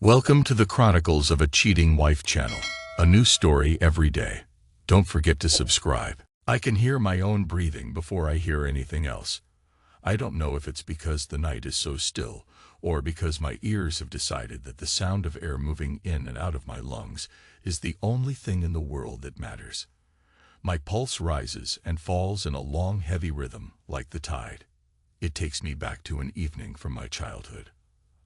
Welcome to the Chronicles of a Cheating Wife channel. A new story every day. Don't forget to subscribe. I can hear my own breathing before I hear anything else. I don't know if it's because the night is so still, or because my ears have decided that the sound of air moving in and out of my lungs is the only thing in the world that matters. My pulse rises and falls in a long, heavy rhythm, like the tide. It takes me back to an evening from my childhood.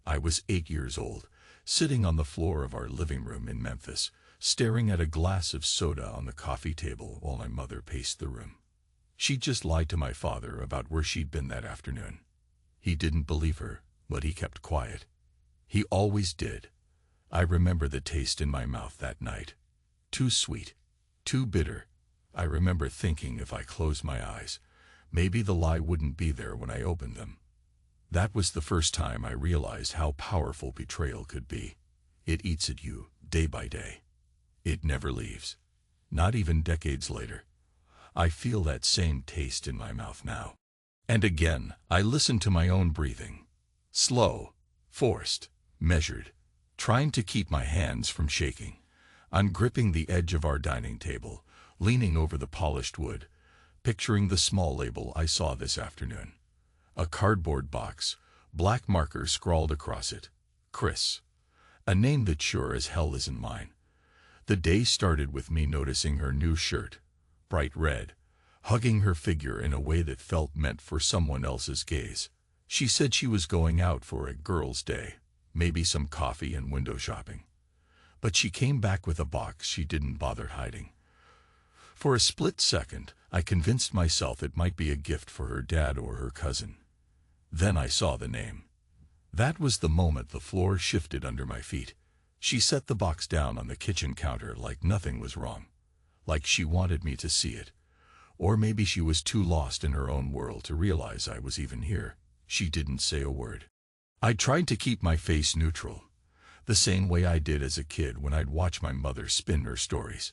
I was 8 years old, sitting on the floor of our living room in Memphis, staring at a glass of soda on the coffee table while my mother paced the room. She'd just lied to my father about where she'd been that afternoon. He didn't believe her, but he kept quiet. He always did. I remember the taste in my mouth that night. Too sweet, too bitter. I remember thinking if I closed my eyes, maybe the lie wouldn't be there when I opened them. That was the first time I realized how powerful betrayal could be. It eats at you, day by day. It never leaves. Not even decades later. I feel that same taste in my mouth now. And again, I listen to my own breathing. Slow, forced, measured, trying to keep my hands from shaking. I'm gripping the edge of our dining table, leaning over the polished wood, picturing the small label I saw this afternoon. A cardboard box, black marker scrawled across it. Chris. A name that sure as hell isn't mine. The day started with me noticing her new shirt, bright red, hugging her figure in a way that felt meant for someone else's gaze. She said she was going out for a girls' day, maybe some coffee and window shopping. But she came back with a box she didn't bother hiding. For a split second, I convinced myself it might be a gift for her dad or her cousin. Then I saw the name. That was the moment the floor shifted under my feet. She set the box down on the kitchen counter like nothing was wrong. Like she wanted me to see it. Or maybe she was too lost in her own world to realize I was even here. She didn't say a word. I tried to keep my face neutral, the same way I did as a kid when I'd watch my mother spin her stories.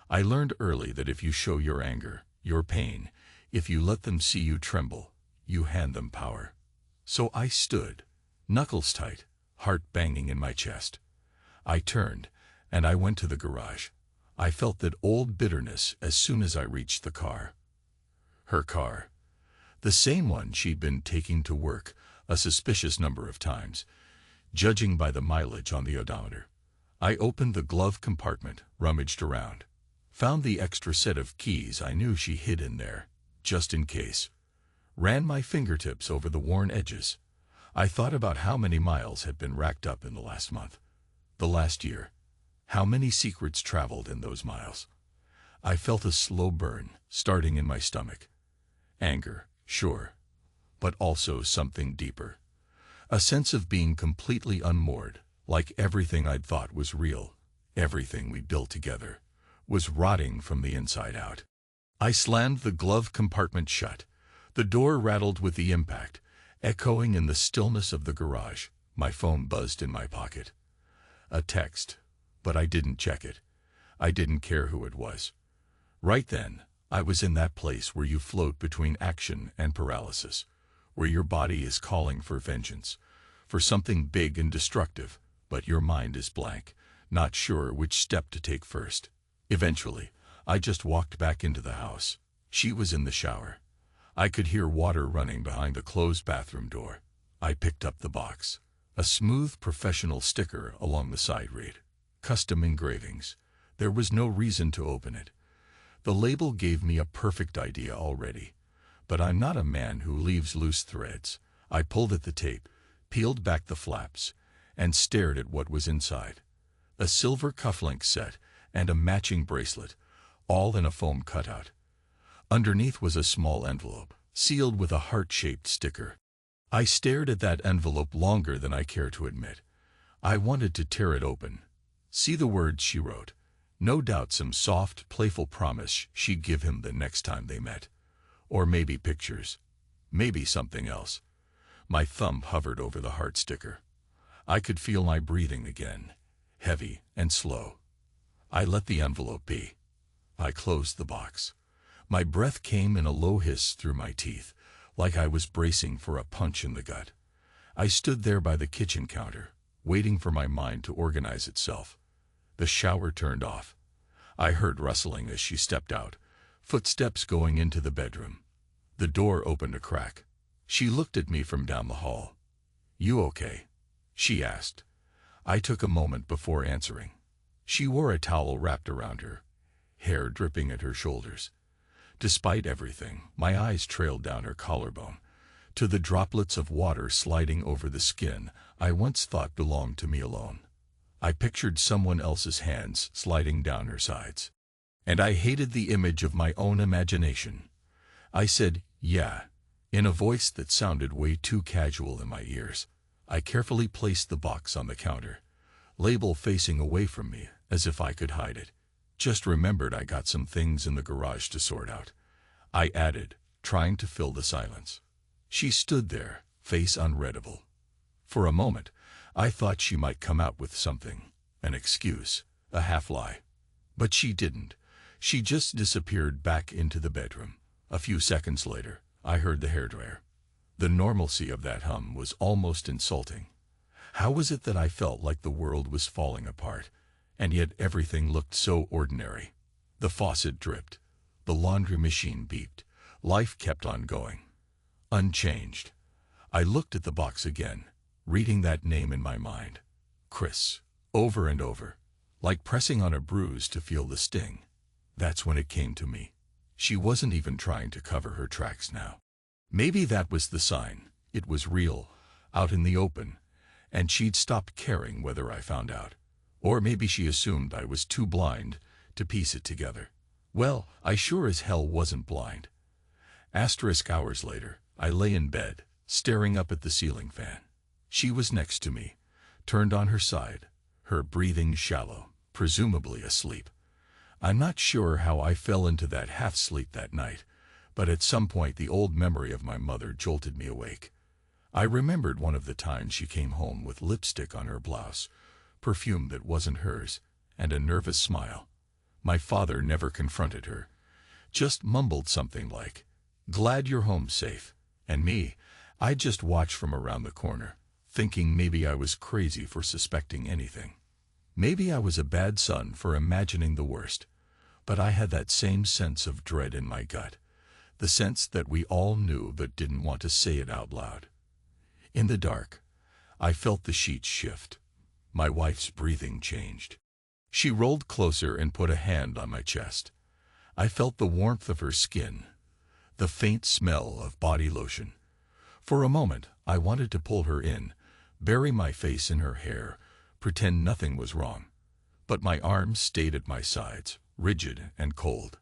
I learned early that if you show your anger, your pain, if you let them see you tremble, you hand them power. So I stood, knuckles tight, heart banging in my chest. I turned, and I went to the garage. I felt that old bitterness as soon as I reached the car. Her car. The same one she'd been taking to work a suspicious number of times, judging by the mileage on the odometer. I opened the glove compartment, rummaged around. Found the extra set of keys I knew she hid in there, just in case. Ran my fingertips over the worn edges. I thought about how many miles had been racked up in the last month, the last year. How many secrets traveled in those miles. I felt a slow burn starting in my stomach. Anger, sure, but also something deeper. A sense of being completely unmoored, like everything I'd thought was real, everything we built together, was rotting from the inside out. I slammed the glove compartment shut. The door rattled with the impact, echoing in the stillness of the garage. My phone buzzed in my pocket. A text, but I didn't check it. I didn't care who it was. Right then, I was in that place where you float between action and paralysis, where your body is calling for vengeance, for something big and destructive, but your mind is blank, not sure which step to take first. Eventually, I just walked back into the house. She was in the shower. I could hear water running behind the closed bathroom door. I picked up the box. A smooth professional sticker along the side read, "Custom engravings." There was no reason to open it. The label gave me a perfect idea already. But I'm not a man who leaves loose threads. I pulled at the tape, peeled back the flaps, and stared at what was inside. A silver cufflink set and a matching bracelet, all in a foam cutout. Underneath was a small envelope, sealed with a heart-shaped sticker. I stared at that envelope longer than I care to admit. I wanted to tear it open. See the words she wrote. No doubt some soft, playful promise she'd give him the next time they met. Or maybe pictures. Maybe something else. My thumb hovered over the heart sticker. I could feel my breathing again, heavy and slow. I let the envelope be. I closed the box. My breath came in a low hiss through my teeth, like I was bracing for a punch in the gut. I stood there by the kitchen counter, waiting for my mind to organize itself. The shower turned off. I heard rustling as she stepped out, footsteps going into the bedroom. The door opened a crack. She looked at me from down the hall. "You okay?" she asked. I took a moment before answering. She wore a towel wrapped around her, hair dripping at her shoulders. Despite everything, my eyes trailed down her collarbone, to the droplets of water sliding over the skin I once thought belonged to me alone. I pictured someone else's hands sliding down her sides. And I hated the image of my own imagination. I said, "Yeah," in a voice that sounded way too casual in my ears. I carefully placed the box on the counter, label facing away from me, as if I could hide it. "Just remembered I got some things in the garage to sort out," I added, trying to fill the silence. She stood there, face unreadable. For a moment, I thought she might come out with something, an excuse, a half-lie. But she didn't. She just disappeared back into the bedroom. A few seconds later, I heard the hairdryer. The normalcy of that hum was almost insulting. How was it that I felt like the world was falling apart, and yet everything looked so ordinary? The faucet dripped. The laundry machine beeped. Life kept on going. Unchanged. I looked at the box again, reading that name in my mind. Chris. Over and over, like pressing on a bruise to feel the sting. That's when it came to me. She wasn't even trying to cover her tracks now. Maybe that was the sign. It was real, out in the open, and she'd stopped caring whether I found out. Or maybe she assumed I was too blind to piece it together. Well, I sure as hell wasn't blind. Hours later, I lay in bed, staring up at the ceiling fan. She was next to me, turned on her side, her breathing shallow, presumably asleep. I'm not sure how I fell into that half-sleep that night, but at some point the old memory of my mother jolted me awake. I remembered one of the times she came home with lipstick on her blouse, perfume that wasn't hers, and a nervous smile. My father never confronted her, just mumbled something like, "Glad you're home safe." And me, I just watched from around the corner, thinking maybe I was crazy for suspecting anything. Maybe I was a bad son for imagining the worst. But I had that same sense of dread in my gut, the sense that we all knew but didn't want to say it out loud. In the dark, I felt the sheets shift. My wife's breathing changed. She rolled closer and put a hand on my chest. I felt the warmth of her skin, the faint smell of body lotion. For a moment, I wanted to pull her in, bury my face in her hair, pretend nothing was wrong. But my arms stayed at my sides, rigid and cold.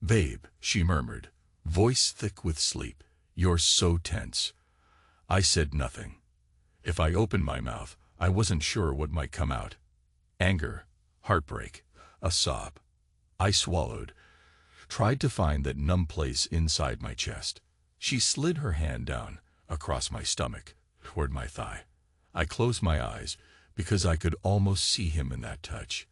"Babe," she murmured, voice thick with sleep, "you're so tense." I said nothing. If I opened my mouth, I wasn't sure what might come out. Anger, heartbreak, a sob. I swallowed, tried to find that numb place inside my chest. She slid her hand down, across my stomach, toward my thigh. I closed my eyes, because I could almost see him in that touch.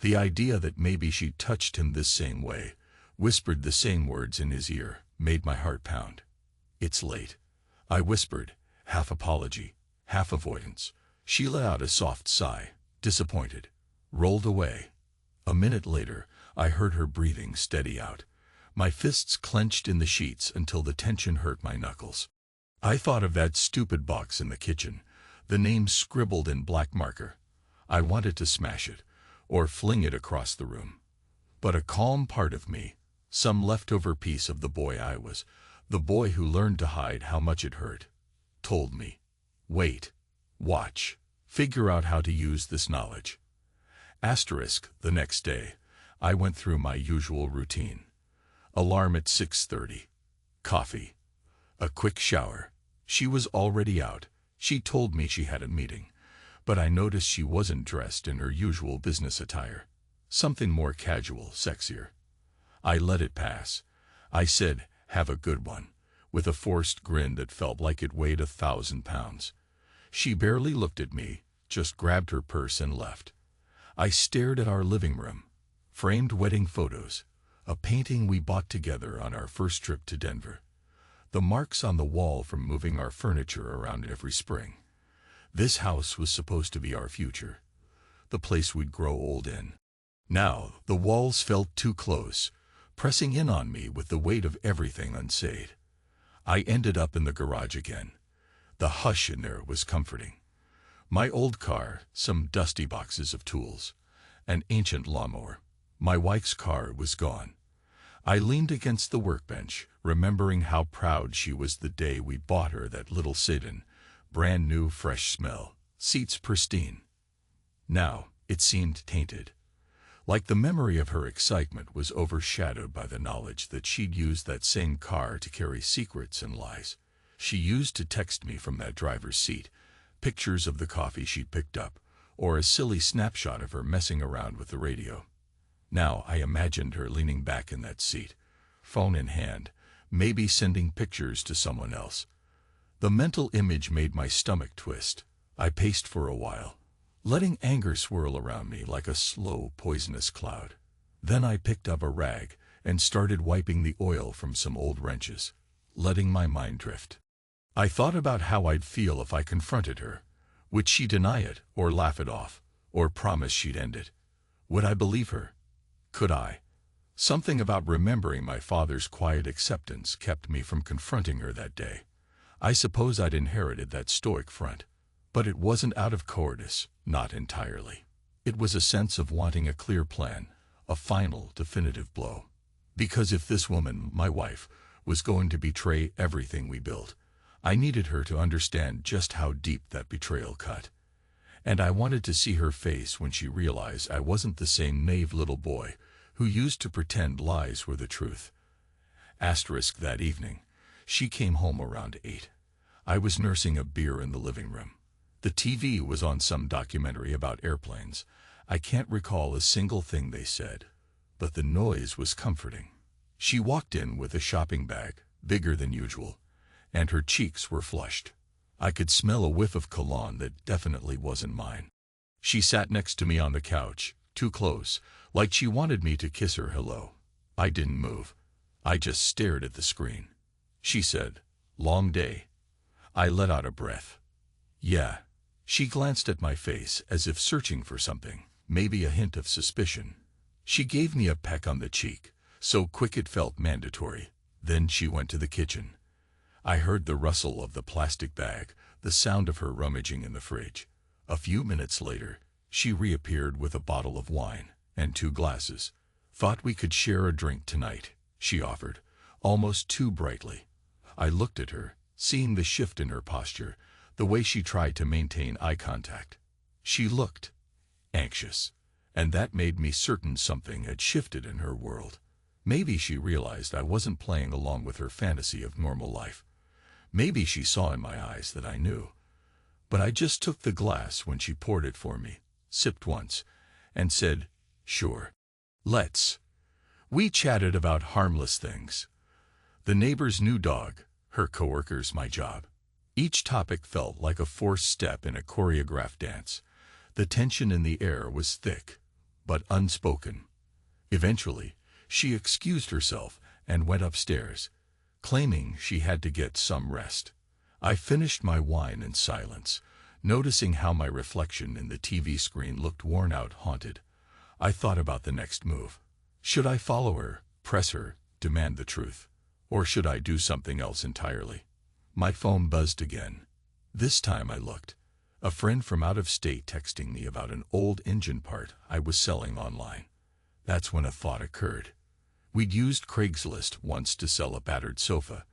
The idea that maybe she touched him this same way, whispered the same words in his ear, made my heart pound. "It's late," I whispered, half apology, half avoidance. She let out a soft sigh, disappointed, rolled away. A minute later, I heard her breathing steady out. My fists clenched in the sheets until the tension hurt my knuckles. I thought of that stupid box in the kitchen, the name scribbled in black marker. I wanted to smash it, or fling it across the room. But a calm part of me, some leftover piece of the boy I was, the boy who learned to hide how much it hurt, told me, "Wait, watch, figure out how to use this knowledge." The next day, I went through my usual routine. Alarm at 6:30. Coffee. A quick shower. She was already out. She told me she had a meeting, but I noticed she wasn't dressed in her usual business attire. Something more casual, sexier. I let it pass. I said, "Have a good one," with a forced grin that felt like it weighed 1,000 pounds. She barely looked at me, just grabbed her purse and left. I stared at our living room. Framed wedding photos, a painting we bought together on our first trip to Denver. The marks on the wall from moving our furniture around every spring. This house was supposed to be our future, the place we'd grow old in. Now, the walls felt too close, pressing in on me with the weight of everything unsaid. I ended up in the garage again. The hush in there was comforting. My old car, some dusty boxes of tools, an ancient lawnmower. My wife's car was gone. I leaned against the workbench, remembering how proud she was the day we bought her that little sedan, brand new, fresh smell, seats pristine. Now, it seemed tainted. Like the memory of her excitement was overshadowed by the knowledge that she'd used that same car to carry secrets and lies. She used to text me from that driver's seat, pictures of the coffee she'd picked up, or a silly snapshot of her messing around with the radio. Now I imagined her leaning back in that seat, phone in hand, maybe sending pictures to someone else. The mental image made my stomach twist. I paced for a while, letting anger swirl around me like a slow, poisonous cloud. Then I picked up a rag and started wiping the oil from some old wrenches, letting my mind drift. I thought about how I'd feel if I confronted her. Would she deny it, or laugh it off, or promise she'd end it? Would I believe her? Could I? Something about remembering my father's quiet acceptance kept me from confronting her that day. I suppose I'd inherited that stoic front. But it wasn't out of cowardice, not entirely. It was a sense of wanting a clear plan, a final, definitive blow. Because if this woman, my wife, was going to betray everything we built, I needed her to understand just how deep that betrayal cut. And I wanted to see her face when she realized I wasn't the same naive little boy who used to pretend lies were the truth. Asterisk that evening. She came home around 8. I was nursing a beer in the living room. The TV was on some documentary about airplanes. I can't recall a single thing they said, but the noise was comforting. She walked in with a shopping bag, bigger than usual, and her cheeks were flushed. I could smell a whiff of cologne that definitely wasn't mine. She sat next to me on the couch, too close, like she wanted me to kiss her hello. I didn't move. I just stared at the screen. She said, "Long day." I let out a breath. "Yeah." She glanced at my face as if searching for something, maybe a hint of suspicion. She gave me a peck on the cheek, so quick it felt mandatory. Then she went to the kitchen. I heard the rustle of the plastic bag, the sound of her rummaging in the fridge. A few minutes later, she reappeared with a bottle of wine and 2 glasses. "Thought we could share a drink tonight," she offered, almost too brightly. I looked at her, seeing the shift in her posture, the way she tried to maintain eye contact. She looked anxious, and that made me certain something had shifted in her world. Maybe she realized I wasn't playing along with her fantasy of normal life. Maybe she saw in my eyes that I knew. But I just took the glass when she poured it for me, sipped once, and said, "Sure. Let's." We chatted about harmless things. The neighbor's new dog, her coworkers, my job. Each topic felt like a forced step in a choreographed dance. The tension in the air was thick, but unspoken. Eventually, she excused herself and went upstairs, claiming she had to get some rest. I finished my wine in silence, noticing how my reflection in the TV screen looked worn out, haunted. I thought about the next move. Should I follow her, press her, demand the truth? Or should I do something else entirely? My phone buzzed again. This time I looked. A friend from out of state texting me about an old engine part I was selling online. That's when a thought occurred. We'd used Craigslist once to sell a battered sofa,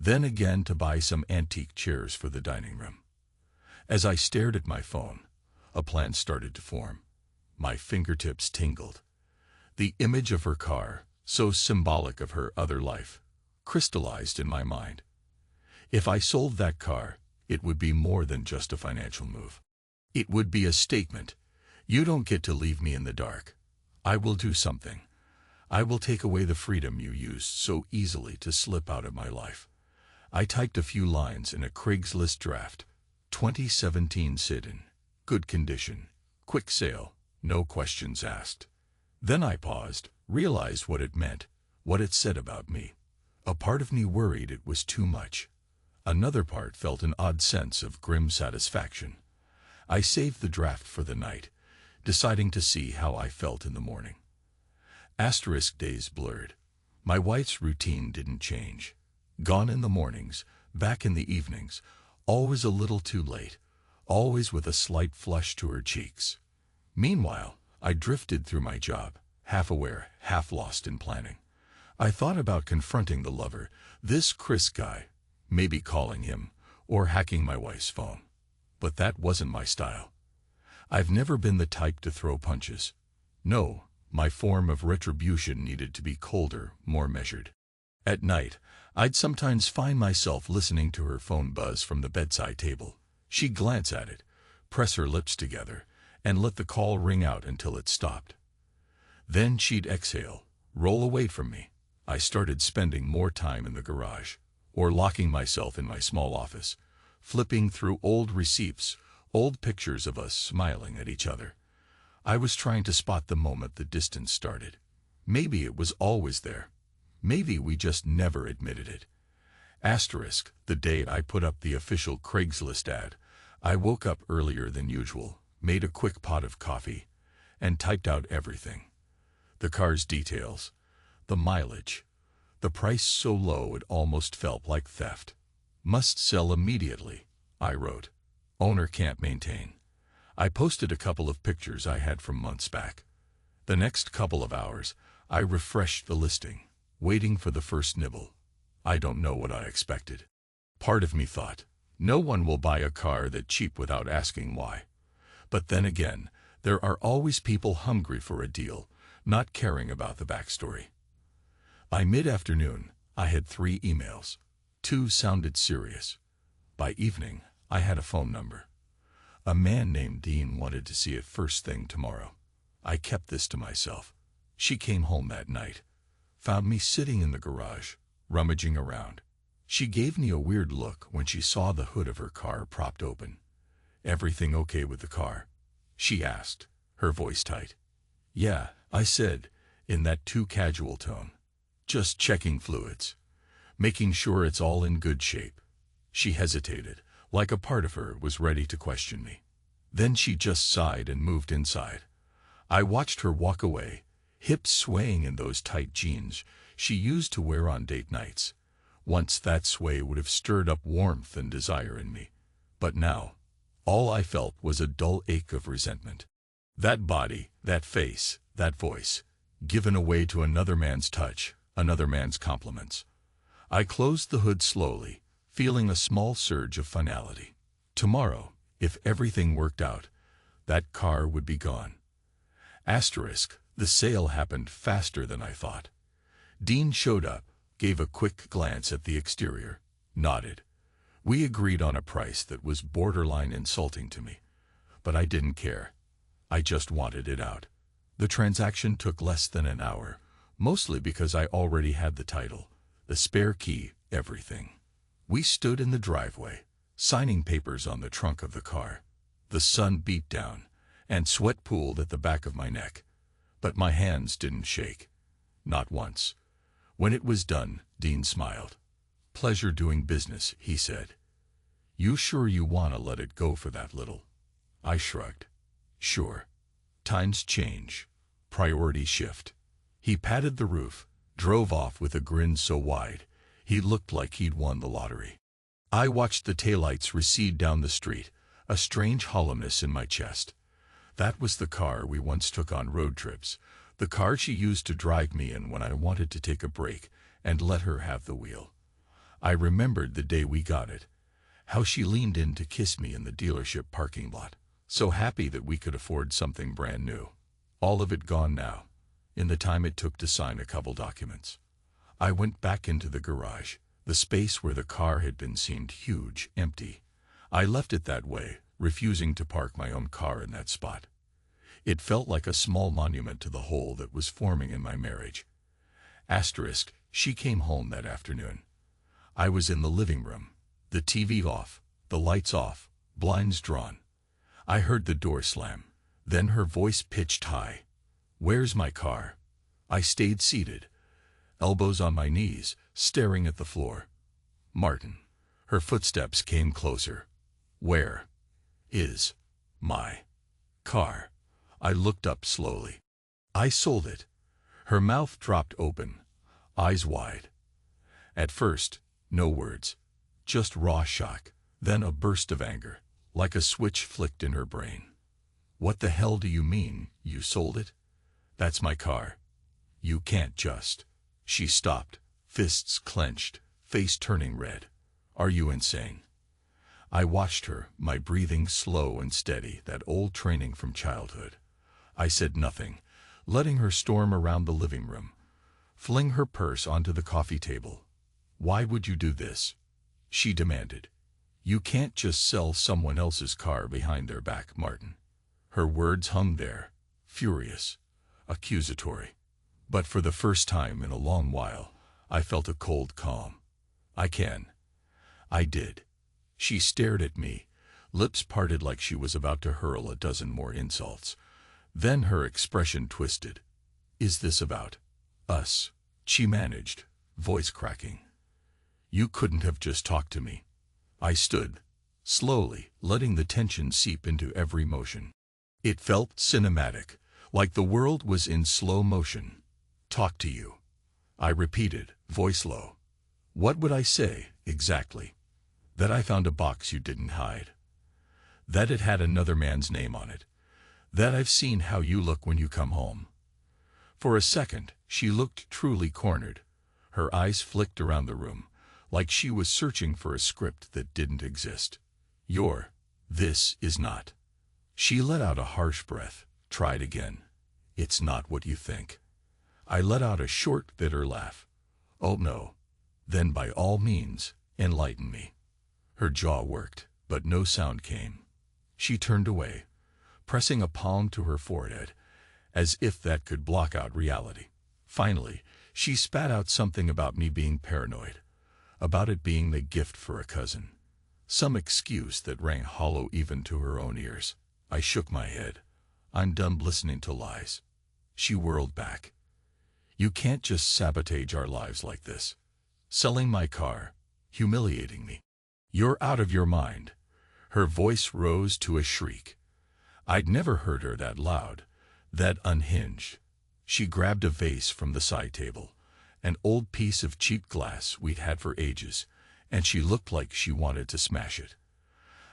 then again to buy some antique chairs for the dining room. As I stared at my phone, a plan started to form. My fingertips tingled. The image of her car, so symbolic of her other life, crystallized in my mind. If I sold that car, it would be more than just a financial move. It would be a statement. You don't get to leave me in the dark. I will do something. I will take away the freedom you used so easily to slip out of my life. I typed a few lines in a Craigslist draft. 2017 sedan. Good condition. Quick sale. No questions asked. Then I paused, realized what it meant, what it said about me. A part of me worried it was too much. Another part felt an odd sense of grim satisfaction. I saved the draft for the night, deciding to see how I felt in the morning. Asterisk days blurred. My wife's routine didn't change. Gone in the mornings, back in the evenings, always a little too late, always with a slight flush to her cheeks. Meanwhile, I drifted through my job, half aware, half lost in planning. I thought about confronting the lover, this Chris guy, maybe calling him, or hacking my wife's phone. But that wasn't my style. I've never been the type to throw punches. No, my form of retribution needed to be colder, more measured. At night, I'd sometimes find myself listening to her phone buzz from the bedside table. She'd glance at it, press her lips together, and let the call ring out until it stopped. Then she'd exhale, roll away from me. I started spending more time in the garage, or locking myself in my small office, flipping through old receipts, old pictures of us smiling at each other. I was trying to spot the moment the distance started. Maybe it was always there. Maybe we just never admitted it. Asterisk, the day I put up the official Craigslist ad, I woke up earlier than usual, made a quick pot of coffee, and typed out everything. The car's details, the mileage, the price so low it almost felt like theft. Must sell immediately, I wrote. Owner can't maintain. I posted a couple of pictures I had from months back. The next couple of hours, I refreshed the listing, waiting for the first nibble. I don't know what I expected. Part of me thought, no one will buy a car that cheap without asking why. But then again, there are always people hungry for a deal, not caring about the backstory. By mid-afternoon, I had 3 emails. 2 sounded serious. By evening, I had a phone number. A man named Dean wanted to see it first thing tomorrow. I kept this to myself. She came home that night, found me sitting in the garage, rummaging around. She gave me a weird look when she saw the hood of her car propped open. "Everything okay with the car?" she asked, her voice tight. "Yeah," I said, in that too casual tone. "Just checking fluids, making sure it's all in good shape." She hesitated, like a part of her was ready to question me. Then she just sighed and moved inside. I watched her walk away, hips swaying in those tight jeans she used to wear on date nights. Once that sway would have stirred up warmth and desire in me. But now, all I felt was a dull ache of resentment. That body, that face, that voice, given away to another man's touch, another man's compliments. I closed the hood slowly, feeling a small surge of finality. Tomorrow, if everything worked out, that car would be gone. Asterisk, the sale happened faster than I thought. Dean showed up, gave a quick glance at the exterior, nodded. We agreed on a price that was borderline insulting to me, but I didn't care. I just wanted it out. The transaction took less than an hour, mostly because I already had the title, the spare key, everything. We stood in the driveway, signing papers on the trunk of the car. The sun beat down, and sweat pooled at the back of my neck. But my hands didn't shake. Not once. When it was done, Dean smiled. "Pleasure doing business," he said. "You sure you want to let it go for that little?" I shrugged. "Sure. Times change. Priorities shift." He patted the roof, drove off with a grin so wide, he looked like he'd won the lottery. I watched the taillights recede down the street, a strange hollowness in my chest. That was the car we once took on road trips, the car she used to drive me in when I wanted to take a break and let her have the wheel. I remembered the day we got it, how she leaned in to kiss me in the dealership parking lot, so happy that we could afford something brand new. All of it gone now, in the time it took to sign a couple documents. I went back into the garage. The space where the car had been seemed huge, empty. I left it that way, refusing to park my own car in that spot. It felt like a small monument to the hole that was forming in my marriage. Asterisk, she came home that afternoon. I was in the living room, the TV off, the lights off, blinds drawn. I heard the door slam, then her voice pitched high. "Where's my car?" I stayed seated, elbows on my knees, staring at the floor. "Martin." Her footsteps came closer. "Where is My car. I looked up slowly. I sold it. Her mouth dropped open, eyes wide. At first, no words, just raw shock, then a burst of anger, like a switch flicked in her brain. What the hell do you mean, you sold it? That's my car. You can't just. She stopped, fists clenched, face turning red. Are you insane? I watched her, my breathing slow and steady, that old training from childhood. I said nothing, letting her storm around the living room, fling her purse onto the coffee table. Why would you do this? She demanded. You can't just sell someone else's car behind their back, Martin. Her words hung there, furious, accusatory. But for the first time in a long while, I felt a cold calm. I can. I did. She stared at me, lips parted like she was about to hurl a dozen more insults. Then her expression twisted. Is this about us? She managed, voice cracking. You couldn't have just talked to me. I stood, slowly, letting the tension seep into every motion. It felt cinematic, like the world was in slow motion. Talk to you. I repeated, voice low. What would I say, exactly? That I found a box you didn't hide. That it had another man's name on it. That I've seen how you look when you come home. For a second, she looked truly cornered. Her eyes flicked around the room, like she was searching for a script that didn't exist. This is not. She let out a harsh breath, tried again. It's not what you think. I let out a short, bitter laugh. Oh no. Then by all means, enlighten me. Her jaw worked, but no sound came. She turned away, pressing a palm to her forehead, as if that could block out reality. Finally, she spat out something about me being paranoid, about it being the gift for a cousin. Some excuse that rang hollow even to her own ears. I shook my head. I'm done listening to lies. She whirled back. You can't just sabotage our lives like this. Selling my car, humiliating me. You're out of your mind. Her voice rose to a shriek. I'd never heard her that loud, that unhinged. She grabbed a vase from the side table, an old piece of cheap glass we'd had for ages, and she looked like she wanted to smash it.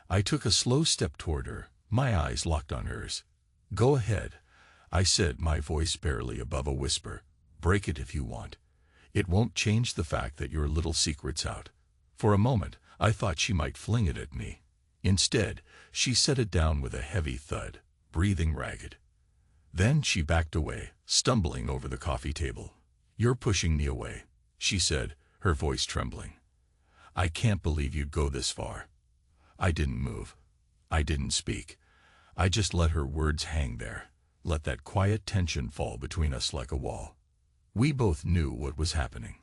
I took a slow step toward her, my eyes locked on hers. Go ahead, I said, my voice barely above a whisper. Break it if you want. It won't change the fact that your little secret's out. For a moment, I thought she might fling it at me. Instead, she set it down with a heavy thud, breathing ragged. Then she backed away, stumbling over the coffee table. You're pushing me away, she said, her voice trembling. I can't believe you'd go this far. I didn't move. I didn't speak. I just let her words hang there, let that quiet tension fall between us like a wall. We both knew what was happening.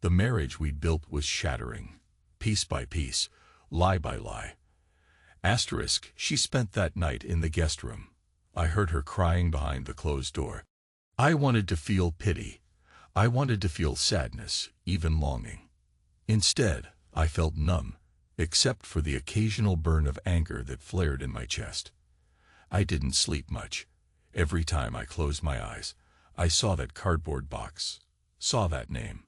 The marriage we'd built was shattering, piece by piece, lie by lie. Asterisk, she spent that night in the guest room. I heard her crying behind the closed door. I wanted to feel pity. I wanted to feel sadness, even longing. Instead, I felt numb, except for the occasional burn of anger that flared in my chest. I didn't sleep much. Every time I closed my eyes, I saw that cardboard box, saw that name,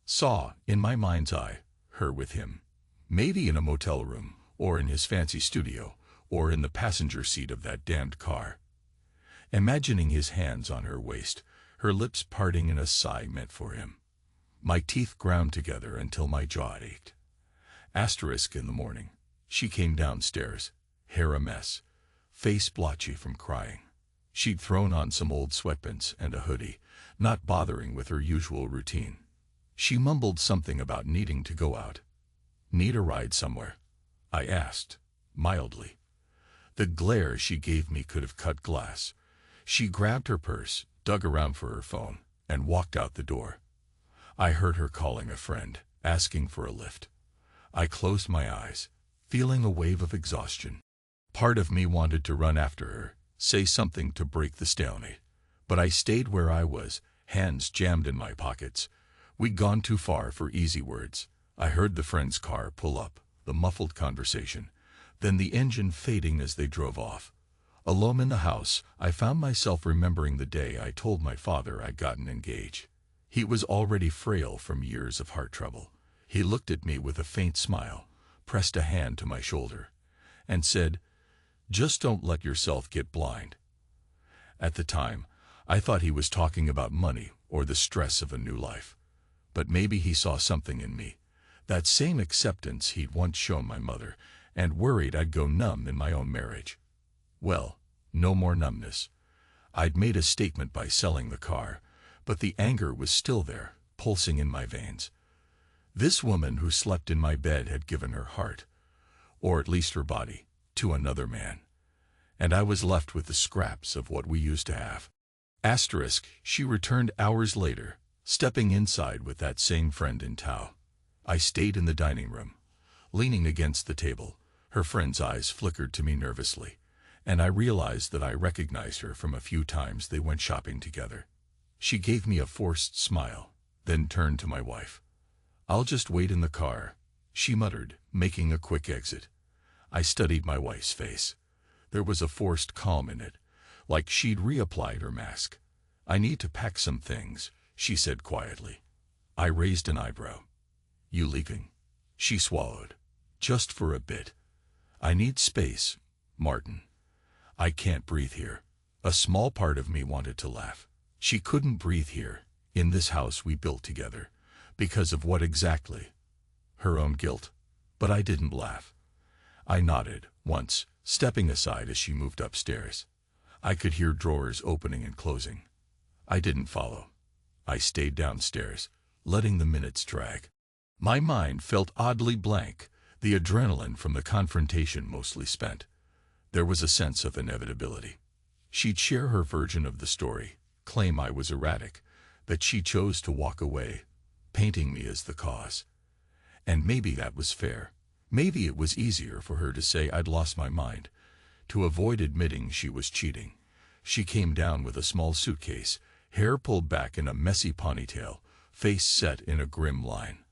saw, in my mind's eye, her with him. Maybe in a motel room, or in his fancy studio, or in the passenger seat of that damned car. Imagining his hands on her waist, her lips parting in a sigh meant for him. My teeth ground together until my jaw ached. Asterisk in the morning, she came downstairs, hair a mess, face blotchy from crying. She'd thrown on some old sweatpants and a hoodie, not bothering with her usual routine. She mumbled something about needing to go out. Need a ride somewhere? I asked, mildly. The glare she gave me could have cut glass. She grabbed her purse, dug around for her phone, and walked out the door. I heard her calling a friend, asking for a lift. I closed my eyes, feeling a wave of exhaustion. Part of me wanted to run after her, say something to break the stalemate. But I stayed where I was, hands jammed in my pockets. We'd gone too far for easy words. I heard the friend's car pull up, the muffled conversation, then the engine fading as they drove off. Alone in the house, I found myself remembering the day I told my father I'd gotten engaged. He was already frail from years of heart trouble. He looked at me with a faint smile, pressed a hand to my shoulder, and said, "Just don't let yourself get blind." At the time, I thought he was talking about money or the stress of a new life. But maybe he saw something in me, that same acceptance he'd once shown my mother, and worried I'd go numb in my own marriage. Well, no more numbness. I'd made a statement by selling the car, but the anger was still there, pulsing in my veins. This woman who slept in my bed had given her heart, or at least her body, to another man. And I was left with the scraps of what we used to have. Asterisk, she returned hours later, stepping inside with that same friend in tow. I stayed in the dining room, leaning against the table. Her friend's eyes flickered to me nervously, and I realized that I recognized her from a few times they went shopping together. She gave me a forced smile, then turned to my wife. "I'll just wait in the car," she muttered, making a quick exit. I studied my wife's face. There was a forced calm in it, like she'd reapplied her mask. "I need to pack some things," she said quietly. I raised an eyebrow. "You leaving?" She swallowed. "Just for a bit. I need space, Martin. I can't breathe here." A small part of me wanted to laugh. She couldn't breathe here, in this house we built together. Because of what exactly? Her own guilt. But I didn't laugh. I nodded, once, stepping aside as she moved upstairs. I could hear drawers opening and closing. I didn't follow. I stayed downstairs, letting the minutes drag. My mind felt oddly blank, the adrenaline from the confrontation mostly spent. There was a sense of inevitability. She'd share her version of the story, claim I was erratic, that she chose to walk away, painting me as the cause. And maybe that was fair. Maybe it was easier for her to say I'd lost my mind, to avoid admitting she was cheating. She came down with a small suitcase, hair pulled back in a messy ponytail, face set in a grim line.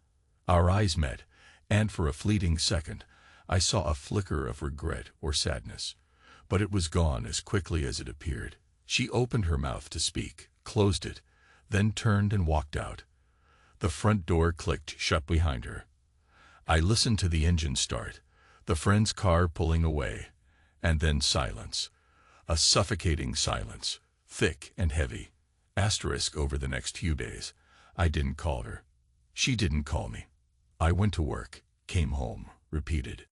Our eyes met, and for a fleeting second, I saw a flicker of regret or sadness. But it was gone as quickly as it appeared. She opened her mouth to speak, closed it, then turned and walked out. The front door clicked shut behind her. I listened to the engine start, the friend's car pulling away, and then silence. A suffocating silence, thick and heavy. Asterisk over the next few days. I didn't call her. She didn't call me. I went to work, came home, repeated.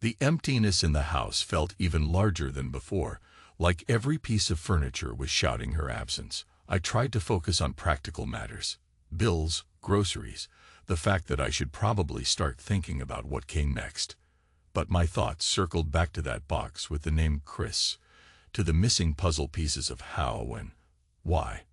The emptiness in the house felt even larger than before, like every piece of furniture was shouting her absence. I tried to focus on practical matters. Bills, groceries, the fact that I should probably start thinking about what came next. But my thoughts circled back to that box with the name Chris, to the missing puzzle pieces of how and why.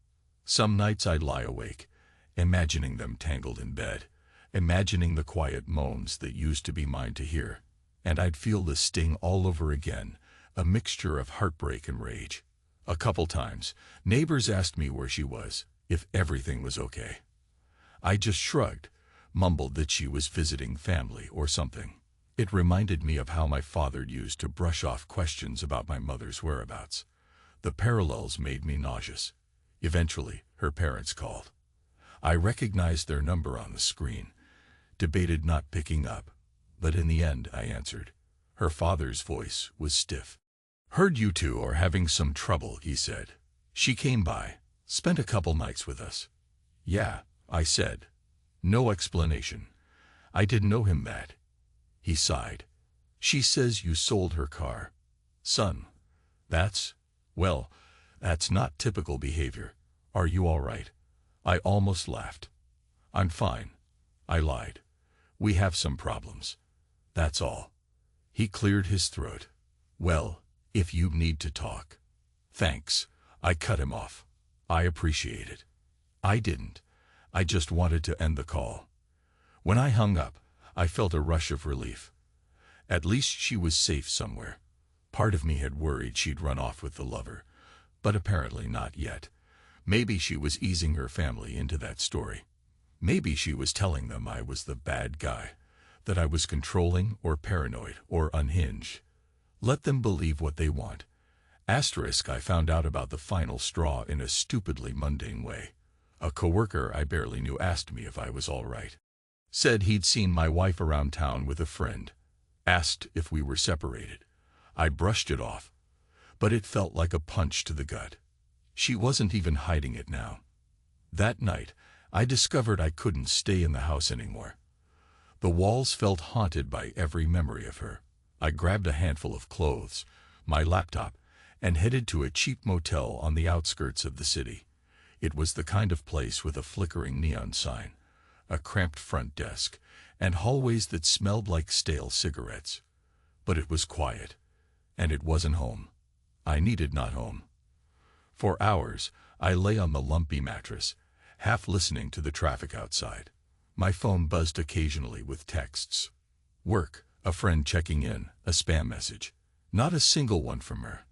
Some nights I'd lie awake, imagining them tangled in bed, imagining the quiet moans that used to be mine to hear, and I'd feel the sting all over again, a mixture of heartbreak and rage. A couple times, neighbors asked me where she was, if everything was okay. I just shrugged, mumbled that she was visiting family or something. It reminded me of how my father used to brush off questions about my mother's whereabouts. The parallels made me nauseous. Eventually, her parents called. I recognized their number on the screen, debated not picking up, but in the end I answered. Her father's voice was stiff. "Heard you two are having some trouble," he said. "She came by, spent a couple nights with us." "Yeah," I said. No explanation. I didn't know him that. He sighed. "She says you sold her car. Son, well, that's not typical behavior. Are you all right?" I almost laughed. "I'm fine," I lied. "We have some problems. That's all." He cleared his throat. "Well, if you need to talk." "Thanks." I cut him off. "I appreciate it." I didn't. I just wanted to end the call. When I hung up, I felt a rush of relief. At least she was safe somewhere. Part of me had worried she'd run off with the lover, but apparently not yet. Maybe she was easing her family into that story. Maybe she was telling them I was the bad guy, that I was controlling or paranoid or unhinged. Let them believe what they want. Asterisk, I found out about the final straw in a stupidly mundane way. A coworker I barely knew asked me if I was all right. Said he'd seen my wife around town with a friend. Asked if we were separated. I brushed it off, but it felt like a punch to the gut. She wasn't even hiding it now. That night, I discovered I couldn't stay in the house anymore. The walls felt haunted by every memory of her. I grabbed a handful of clothes, my laptop, and headed to a cheap motel on the outskirts of the city. It was the kind of place with a flickering neon sign, a cramped front desk, and hallways that smelled like stale cigarettes. But it was quiet, and it wasn't home. I needed not home. For hours, I lay on the lumpy mattress, half listening to the traffic outside. My phone buzzed occasionally with texts. Work, a friend checking in, a spam message. Not a single one from her.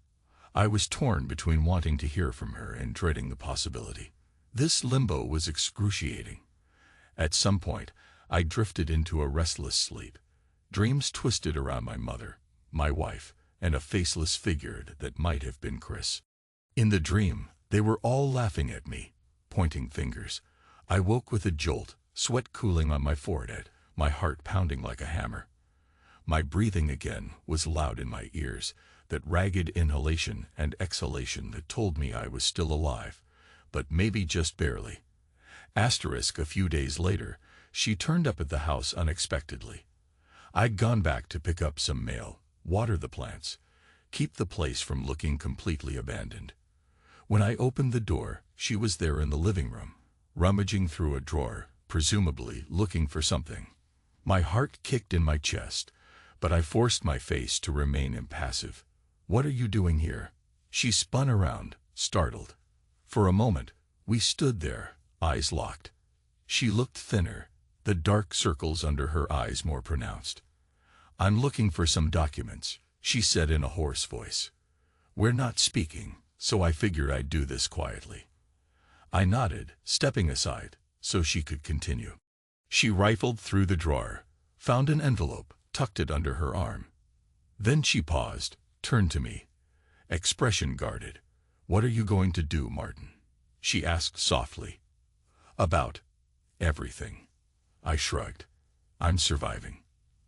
I was torn between wanting to hear from her and dreading the possibility. This limbo was excruciating. At some point, I drifted into a restless sleep. Dreams twisted around my mother, my wife, and a faceless figure that might have been Chris. In the dream, they were all laughing at me, pointing fingers. I woke with a jolt, sweat cooling on my forehead, my heart pounding like a hammer. My breathing again was loud in my ears, that ragged inhalation and exhalation that told me I was still alive, but maybe just barely. Asterisk, a few days later, she turned up at the house unexpectedly. I'd gone back to pick up some mail, water the plants, keep the place from looking completely abandoned. When I opened the door, she was there in the living room, rummaging through a drawer, presumably looking for something. My heart kicked in my chest, but I forced my face to remain impassive. "What are you doing here?" She spun around, startled. For a moment, we stood there, eyes locked. She looked thinner, the dark circles under her eyes more pronounced. "I'm looking for some documents," she said in a hoarse voice. "We're not speaking, so I figured I'd do this quietly." I nodded, stepping aside, so she could continue. She rifled through the drawer, found an envelope, tucked it under her arm. Then she paused, turned to me, expression guarded. "What are you going to do, Martin?" she asked softly. "About everything." I shrugged. "I'm surviving.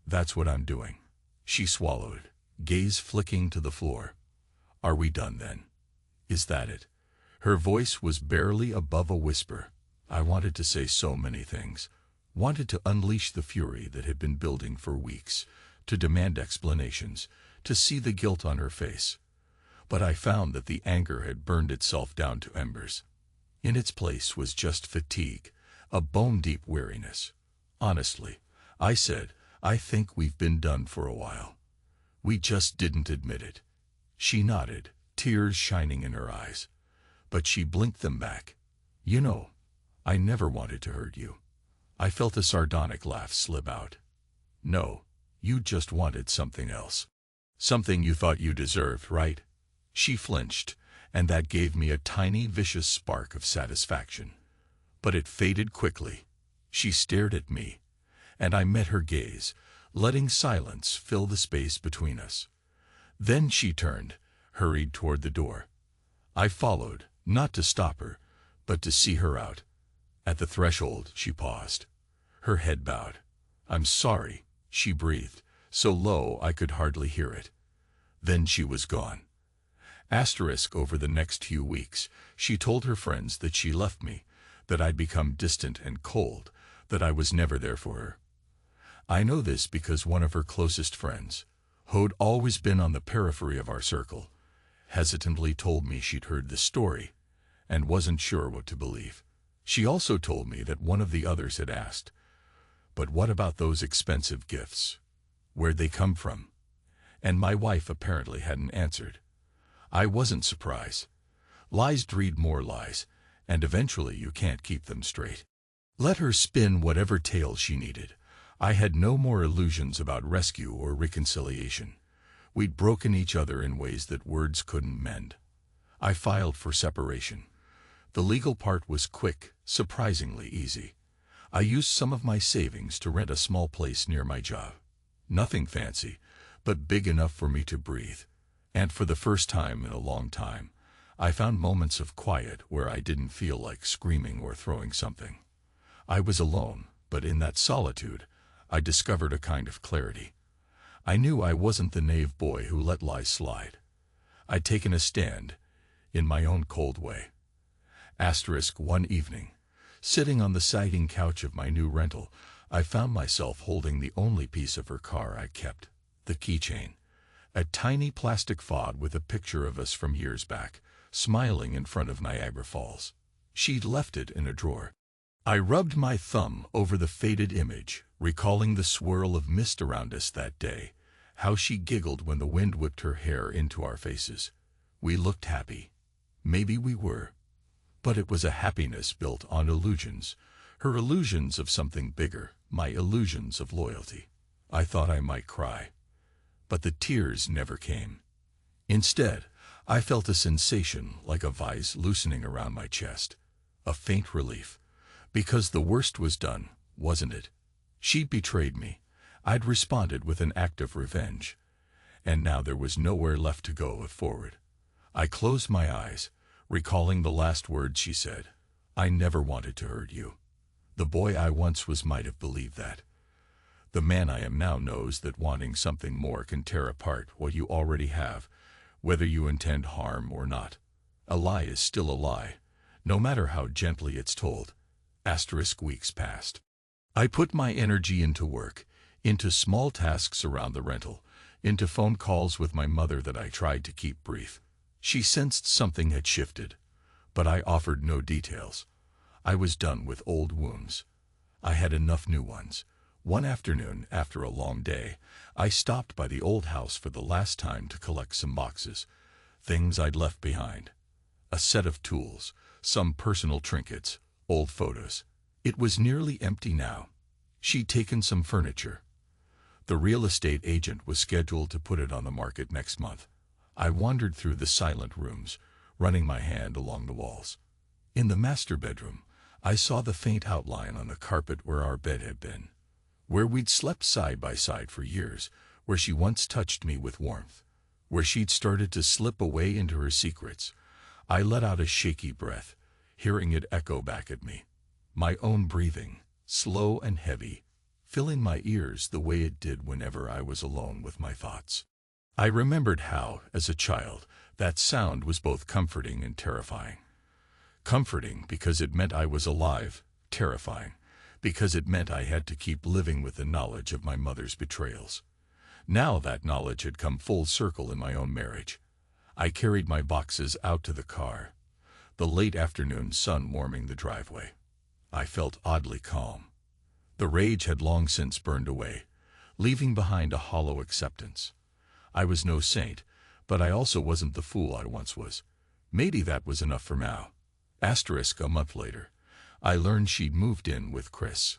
That's what I'm doing." She swallowed, gaze flicking to the floor. "Are we done then? Is that it?" Her voice was barely above a whisper. I wanted to say so many things. Wanted to unleash the fury that had been building for weeks, to demand explanations, to see the guilt on her face. But I found that the anger had burned itself down to embers. In its place was just fatigue, a bone-deep weariness. "Honestly," I said, "I think we've been done for a while. We just didn't admit it." She nodded, tears shining in her eyes. But she blinked them back. "You know, I never wanted to hurt you." I felt a sardonic laugh slip out. "No, you just wanted something else. Something you thought you deserved, right?" She flinched, and that gave me a tiny, vicious spark of satisfaction. But it faded quickly. She stared at me, and I met her gaze, letting silence fill the space between us. Then she turned, hurried toward the door. I followed, not to stop her, but to see her out. At the threshold, she paused. Her head bowed. "I'm sorry," she breathed, so low I could hardly hear it. Then she was gone. Asterisk, over the next few weeks, she told her friends that she left me, that I'd become distant and cold, that I was never there for her. I know this because one of her closest friends, who'd always been on the periphery of our circle, hesitantly told me she'd heard the story and wasn't sure what to believe. She also told me that one of the others had asked, "But what about those expensive gifts? Where'd they come from?" And my wife apparently hadn't answered. I wasn't surprised. Lies breed more lies, and eventually you can't keep them straight. Let her spin whatever tale she needed. I had no more illusions about rescue or reconciliation. We'd broken each other in ways that words couldn't mend. I filed for separation. The legal part was quick, surprisingly easy. I used some of my savings to rent a small place near my job. Nothing fancy, but big enough for me to breathe. And for the first time in a long time, I found moments of quiet where I didn't feel like screaming or throwing something. I was alone, but in that solitude, I discovered a kind of clarity. I knew I wasn't the naive boy who let lies slide. I'd taken a stand, in my own cold way. One evening, sitting on the sagging couch of my new rental, I found myself holding the only piece of her car I kept, the keychain. A tiny plastic fob with a picture of us from years back, smiling in front of Niagara Falls. She'd left it in a drawer. I rubbed my thumb over the faded image, recalling the swirl of mist around us that day, how she giggled when the wind whipped her hair into our faces. We looked happy. Maybe we were. But it was a happiness built on illusions, her illusions of something bigger, my illusions of loyalty. I thought I might cry. But the tears never came. Instead, I felt a sensation like a vise loosening around my chest. A faint relief. Because the worst was done, wasn't it? She'd betrayed me. I'd responded with an act of revenge. And now there was nowhere left to go but forward. I closed my eyes, recalling the last words she said. I never wanted to hurt you. The boy I once was might have believed that. The man I am now knows that wanting something more can tear apart what you already have, whether you intend harm or not. A lie is still a lie, no matter how gently it's told. Weeks passed. I put my energy into work, into small tasks around the rental, into phone calls with my mother that I tried to keep brief. She sensed something had shifted, but I offered no details. I was done with old wounds. I had enough new ones. One afternoon, after a long day, I stopped by the old house for the last time to collect some boxes, things I'd left behind. A set of tools, some personal trinkets, old photos. It was nearly empty now. She'd taken some furniture. The real estate agent was scheduled to put it on the market next month. I wandered through the silent rooms, running my hand along the walls. In the master bedroom, I saw the faint outline on the carpet where our bed had been, where we'd slept side by side for years, where she once touched me with warmth, where she'd started to slip away into her secrets. I let out a shaky breath, hearing it echo back at me. My own breathing, slow and heavy, filling my ears the way it did whenever I was alone with my thoughts. I remembered how, as a child, that sound was both comforting and terrifying. Comforting because it meant I was alive, terrifying because it meant I had to keep living with the knowledge of my mother's betrayals. Now that knowledge had come full circle in my own marriage. I carried my boxes out to the car, the late afternoon sun warming the driveway. I felt oddly calm. The rage had long since burned away, leaving behind a hollow acceptance. I was no saint, but I also wasn't the fool I once was. Maybe that was enough for now. A month later, I learned she'd moved in with Chris.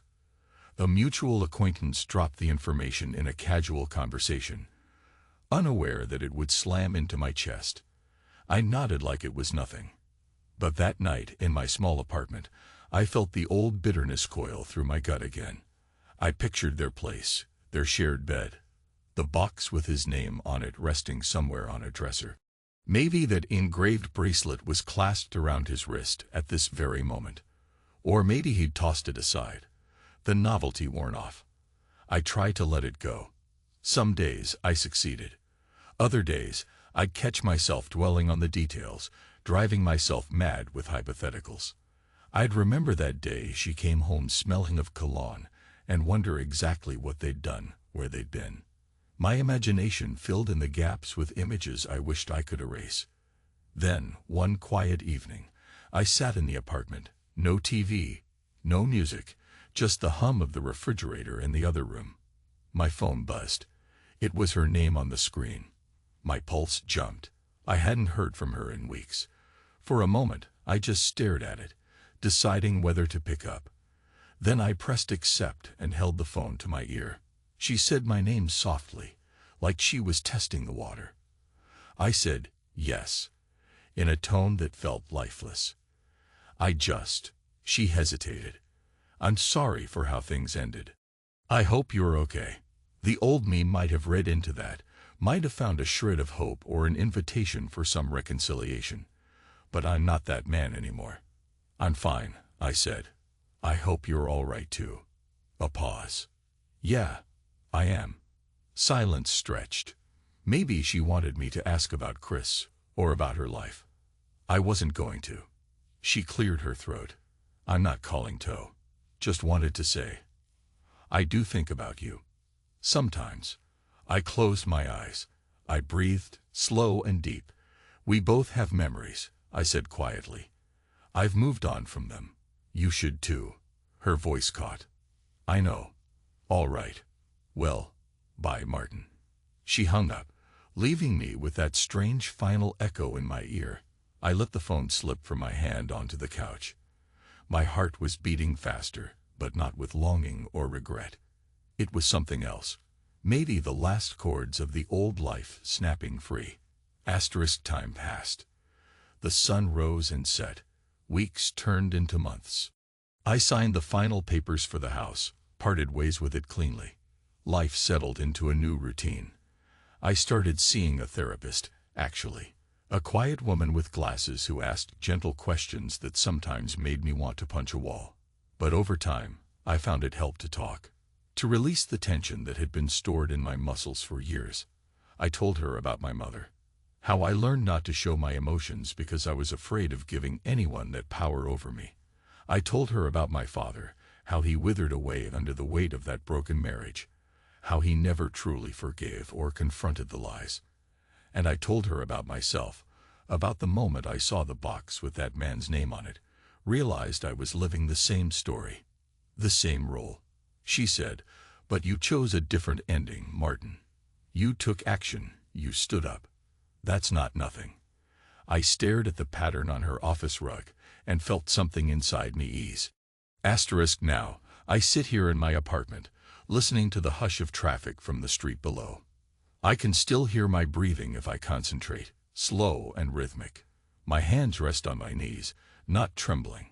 A mutual acquaintance dropped the information in a casual conversation, unaware that it would slam into my chest. I nodded like it was nothing. But that night, in my small apartment, I felt the old bitterness coil through my gut again. I pictured their place, their shared bed, the box with his name on it resting somewhere on a dresser. Maybe that engraved bracelet was clasped around his wrist at this very moment. Or maybe he'd tossed it aside, the novelty worn off. I tried to let it go. Some days I succeeded. Other days I'd catch myself dwelling on the details, driving myself mad with hypotheticals. I'd remember that day she came home smelling of cologne and wonder exactly what they'd done, where they'd been. My imagination filled in the gaps with images I wished I could erase. Then, one quiet evening, I sat in the apartment. No TV, no music, just the hum of the refrigerator in the other room. My phone buzzed. It was her name on the screen. My pulse jumped. I hadn't heard from her in weeks. For a moment, I just stared at it, deciding whether to pick up. Then I pressed accept and held the phone to my ear. She said my name softly, like she was testing the water. I said, yes, in a tone that felt lifeless. She hesitated. I'm sorry for how things ended. I hope you're okay. The old me might have read into that, Might have found a shred of hope or an invitation for some reconciliation. But I'm not that man anymore. I'm fine, I said. I hope you're all right too. A pause. Yeah, I am. Silence stretched. Maybe she wanted me to ask about Chris, or about her life. I wasn't going to. She cleared her throat. I'm not calling Toe. Just wanted to say, I do think about you. Sometimes. I closed my eyes. I breathed, slow and deep. We both have memories, I said quietly. I've moved on from them. You should too. Her voice caught. I know. All right. Well, bye, Martin. She hung up, leaving me with that strange final echo in my ear. I let the phone slip from my hand onto the couch. My heart was beating faster, but not with longing or regret. It was something else. Maybe the last chords of the old life snapping free. Time passed. The sun rose and set. Weeks turned into months. I signed the final papers for the house, parted ways with it cleanly. Life settled into a new routine. I started seeing a therapist, actually. A quiet woman with glasses who asked gentle questions that sometimes made me want to punch a wall. But over time, I found it helped to talk. To release the tension that had been stored in my muscles for years. I told her about my mother. How I learned not to show my emotions because I was afraid of giving anyone that power over me. I told her about my father, how he withered away under the weight of that broken marriage, how he never truly forgave or confronted the lies. And I told her about myself, about the moment I saw the box with that man's name on it, realized I was living the same story, the same role. She said, but you chose a different ending, Martin. You took action, you stood up. That's not nothing. I stared at the pattern on her office rug and felt something inside me ease. Now, I sit here in my apartment, listening to the hush of traffic from the street below. I can still hear my breathing if I concentrate, slow and rhythmic. My hands rest on my knees, not trembling.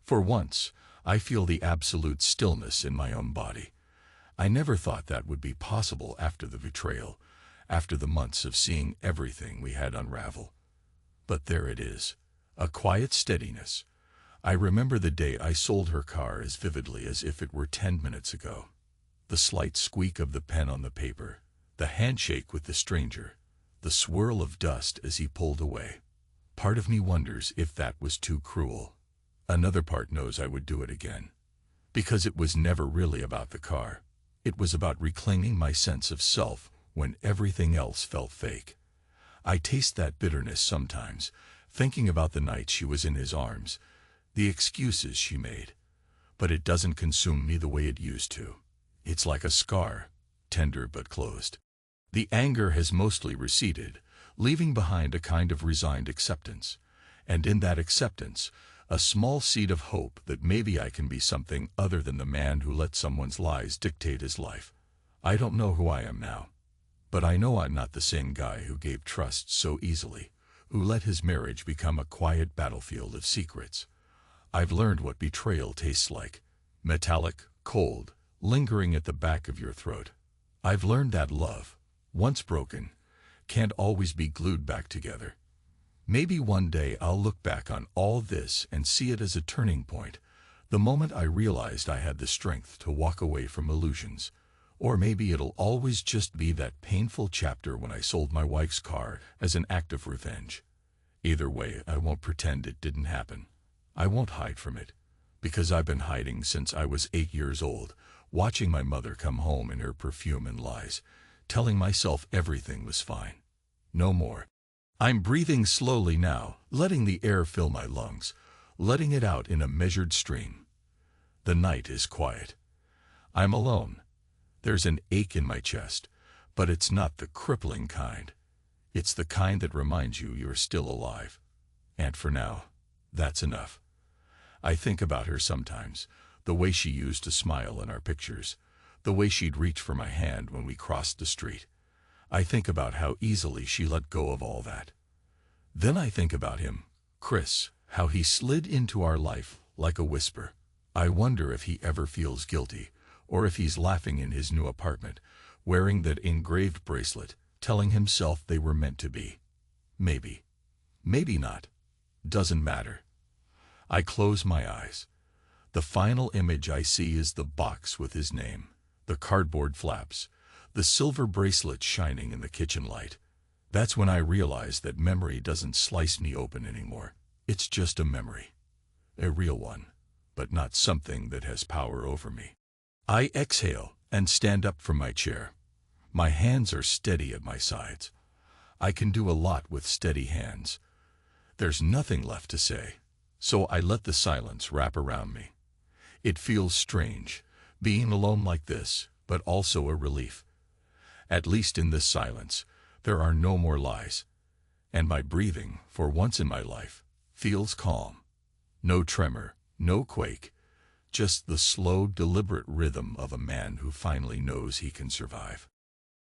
For once, I feel the absolute stillness in my own body. I never thought that would be possible after the betrayal, after the months of seeing everything we had unravel. But there it is, a quiet steadiness. I remember the day I sold her car as vividly as if it were 10 minutes ago. The slight squeak of the pen on the paper, the handshake with the stranger, the swirl of dust as he pulled away. Part of me wonders if that was too cruel. Another part knows I would do it again. Because it was never really about the car. It was about reclaiming my sense of self when everything else felt fake. I taste that bitterness sometimes, thinking about the night she was in his arms, the excuses she made. But it doesn't consume me the way it used to. It's like a scar, tender but closed. The anger has mostly receded, leaving behind a kind of resigned acceptance. And in that acceptance, a small seed of hope that maybe I can be something other than the man who let someone's lies dictate his life. I don't know who I am now. But I know I'm not the same guy who gave trust so easily, who let his marriage become a quiet battlefield of secrets. I've learned what betrayal tastes like. Metallic, cold, lingering at the back of your throat. I've learned that love, once broken, can't always be glued back together. Maybe one day I'll look back on all this and see it as a turning point, the moment I realized I had the strength to walk away from illusions. Or maybe it'll always just be that painful chapter when I sold my wife's car as an act of revenge. Either way, I won't pretend it didn't happen. I won't hide from it, because I've been hiding since I was 8 years old, watching my mother come home in her perfume and lies, telling myself everything was fine. No more. I'm breathing slowly now, letting the air fill my lungs, letting it out in a measured stream. The night is quiet. I'm alone. There's an ache in my chest, but it's not the crippling kind. It's the kind that reminds you you're still alive. And for now, that's enough. I think about her sometimes, the way she used to smile in our pictures, the way she'd reach for my hand when we crossed the street. I think about how easily she let go of all that. Then I think about him, Chris, how he slid into our life like a whisper. I wonder if he ever feels guilty, or if he's laughing in his new apartment, wearing that engraved bracelet, telling himself they were meant to be. Maybe. Maybe not. Doesn't matter. I close my eyes. The final image I see is the box with his name, the cardboard flaps, the silver bracelet shining in the kitchen light. That's when I realize that memory doesn't slice me open anymore. It's just a memory. A real one, but not something that has power over me. I exhale and stand up from my chair. My hands are steady at my sides. I can do a lot with steady hands. There's nothing left to say, so I let the silence wrap around me. It feels strange, being alone like this, but also a relief. At least in this silence, there are no more lies. And my breathing, for once in my life, feels calm. No tremor, no quake, just the slow, deliberate rhythm of a man who finally knows he can survive.